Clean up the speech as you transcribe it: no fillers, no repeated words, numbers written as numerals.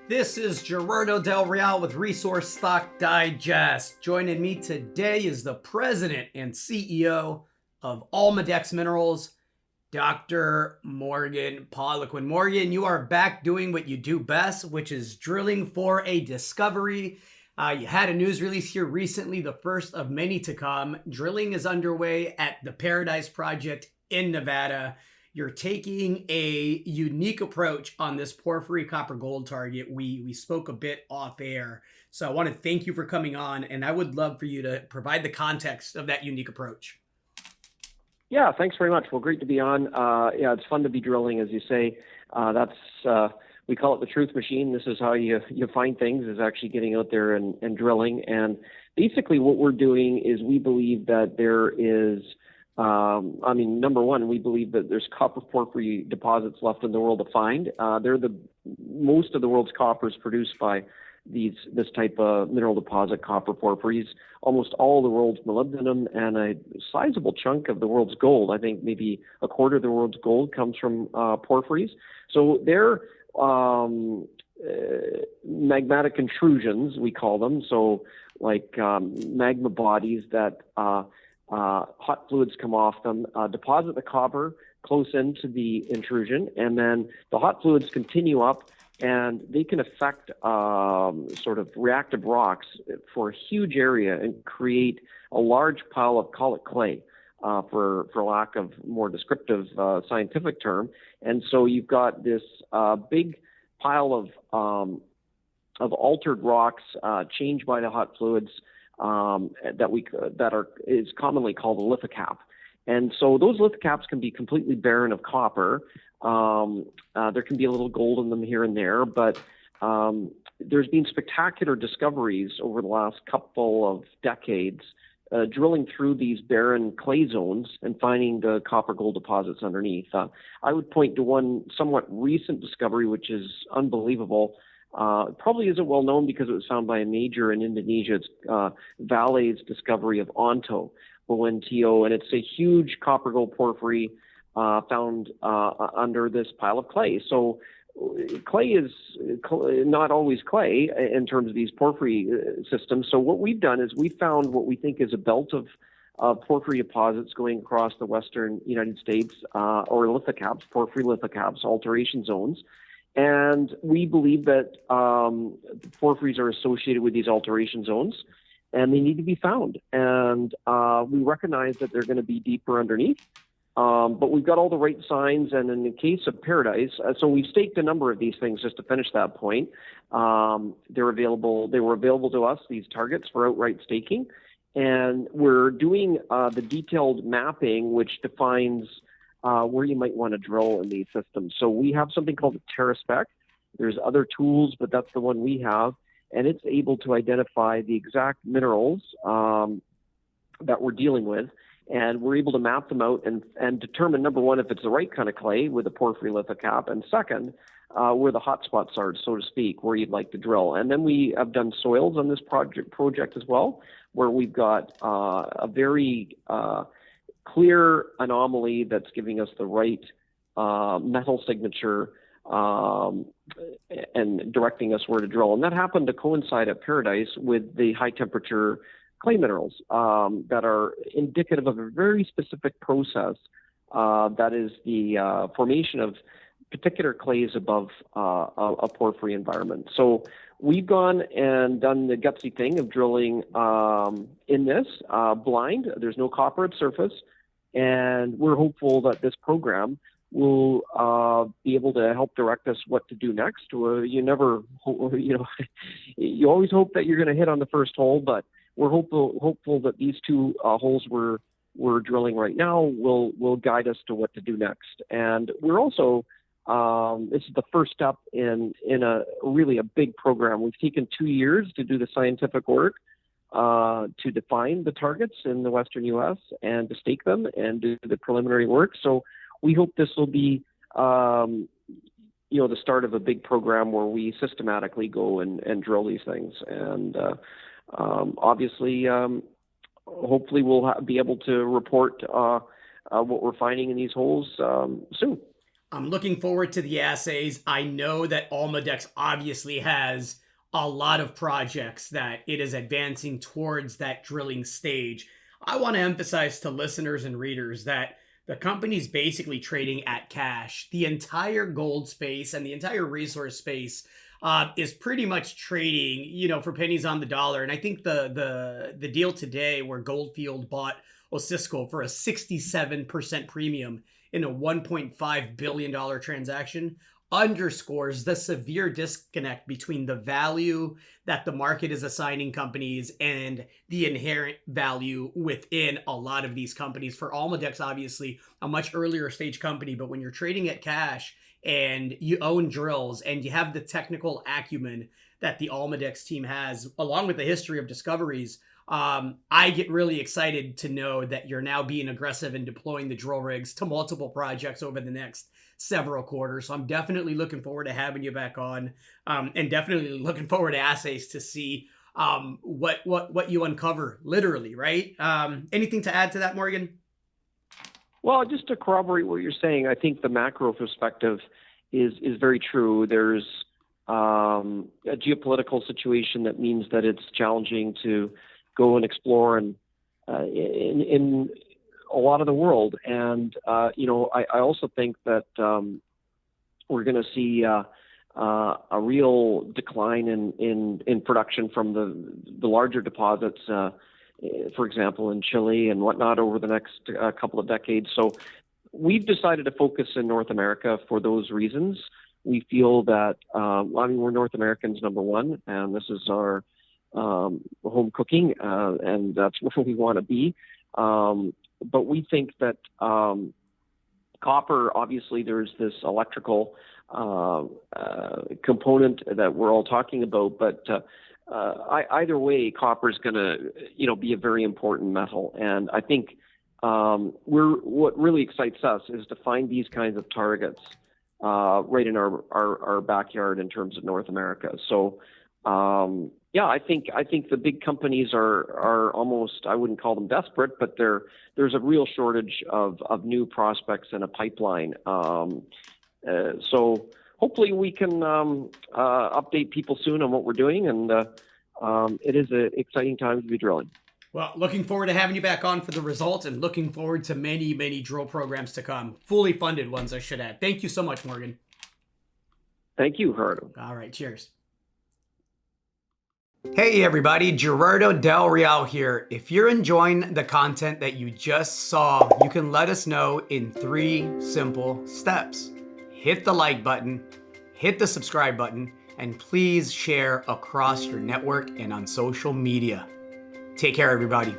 This is Gerardo Del Real with Resource Stock Digest. Joining me today is the president and CEO of Almadex Minerals, Dr. Morgan Poliquin. Morgan, you are back doing what you do best, which is drilling for a discovery. You had a news release here recently, the first of many to come. Drilling is underway at the Paradise Project in Nevada. You're taking a unique approach on this porphyry copper gold target. We spoke a bit off air. So I want to thank you for coming on, and I would love for you to provide the context of that unique approach. Yeah, thanks very much. Well, great to be on. Yeah, it's fun to be drilling, as you say. We call it the truth machine. This is how you find things, is actually getting out there and drilling. And basically what we're doing is we believe that there is, number one, we believe that there's copper porphyry deposits left in the world to find. Most of the world's copper is produced by this type of mineral deposit, copper porphyries. Almost all the world's molybdenum and a sizable chunk of the world's gold, I think maybe a quarter of the world's gold, comes from porphyries. So they're magmatic intrusions, we call them. So like magma bodies that hot fluids come off them, deposit the copper close into the intrusion, and then the hot fluids continue up, and they can affect sort of reactive rocks for a huge area and create a large pile of, call it clay, for lack of more descriptive scientific term. And so you've got this big pile of altered rocks changed by the hot fluids is commonly called a lithocap. And so those lithocaps can be completely barren of copper. There can be a little gold in them here and there, but there's been spectacular discoveries over the last couple of decades drilling through these barren clay zones and finding the copper gold deposits underneath. I would point to one somewhat recent discovery, which is unbelievable. Probably isn't well known because it was found by a major in Indonesia. It's Vale's discovery of Onto, ONTO, and it's a huge copper gold porphyry found under this pile of clay. So clay is not always clay in terms of these porphyry systems. So what we've done is we found what we think is a belt of porphyry deposits going across the western United States, or lithocaps, porphyry lithocaps, alteration zones. And we believe that porphyries are associated with these alteration zones, and they need to be found. And we recognize that they're going to be deeper underneath. But we've got all the right signs, and in the case of Paradise, so we've staked a number of these things just to finish that point. They were available to us, these targets, for outright staking. And we're doing the detailed mapping, which defines where you might want to drill in these systems. So we have something called a TerraSpec. There's other tools, but that's the one we have. And it's able to identify the exact minerals that we're dealing with. And we're able to map them out and determine, number one, if it's the right kind of clay with a porphyry lithocap, and second, where the hot spots are, so to speak, where you'd like to drill. And then we have done soils on this project as well, where we've got a very clear anomaly that's giving us the right metal signature and directing us where to drill. And that happened to coincide at Paradise with the high temperature clay minerals that are indicative of a very specific process that is the formation of particular clays above a porphyry environment. So we've gone and done the gutsy thing of drilling in this blind. There's no copper at surface, and we're hopeful that this program will be able to help direct us what to do next. You always hope that you're going to hit on the first hole, but we're hopeful that these two holes we're drilling right now will guide us to what to do next. And we're also this is the first step in a really a big program. We've taken 2 years to do the scientific work to define the targets in the Western U.S. and to stake them and do the preliminary work. So we hope this will be the start of a big program where we systematically go and drill these things. And obviously, hopefully we'll be able to report what we're finding in these holes soon. I'm looking forward to the assays. I know that Almadex obviously has a lot of projects that it is advancing towards that drilling stage. I want to emphasize to listeners and readers that the company's basically trading at cash. The entire gold space and the entire resource space is pretty much trading, for pennies on the dollar. And I think the deal today where Goldfield bought Osisko for a 67% premium in a $1.5 billion transaction underscores the severe disconnect between the value that the market is assigning companies and the inherent value within a lot of these companies. For Almadex, obviously, a much earlier stage company, but when you're trading at cash and you own drills and you have the technical acumen that the Almadex team has, along with the history of discoveries, I get really excited to know that you're now being aggressive in deploying the drill rigs to multiple projects over the next several quarters. So I'm definitely looking forward to having you back on, and definitely looking forward to assays to see what you uncover, literally, right? Anything to add to that, Morgan? Well, just to corroborate what you're saying, I think the macro perspective is very true. There's a geopolitical situation that means that it's challenging to go and explore in a lot of the world. And, I also think that we're going to see a real decline in production from the larger deposits, for example, in Chile and whatnot over the next couple of decades. So we've decided to focus in North America for those reasons. We feel that, we're North Americans, number one, and this is our home cooking, and that's where we want to be. But we think that copper, obviously, there's this electrical component that we're all talking about, but either way, copper is going to, be a very important metal. And I think what really excites us is to find these kinds of targets right in our backyard in terms of North America. So, I think the big companies are almost, I wouldn't call them desperate, but there's a real shortage of new prospects in a pipeline. So hopefully we can update people soon on what we're doing, and it is an exciting time to be drilling. Well, looking forward to having you back on for the results, and looking forward to many, many drill programs to come. Fully funded ones, I should add. Thank you so much, Morgan. Thank you, Gerardo. All right, cheers. Hey everybody, Gerardo Del Real here. If you're enjoying the content that you just saw, you can let us know in 3 simple steps. Hit the like button, hit the subscribe button, and please share across your network and on social media. Take care, everybody.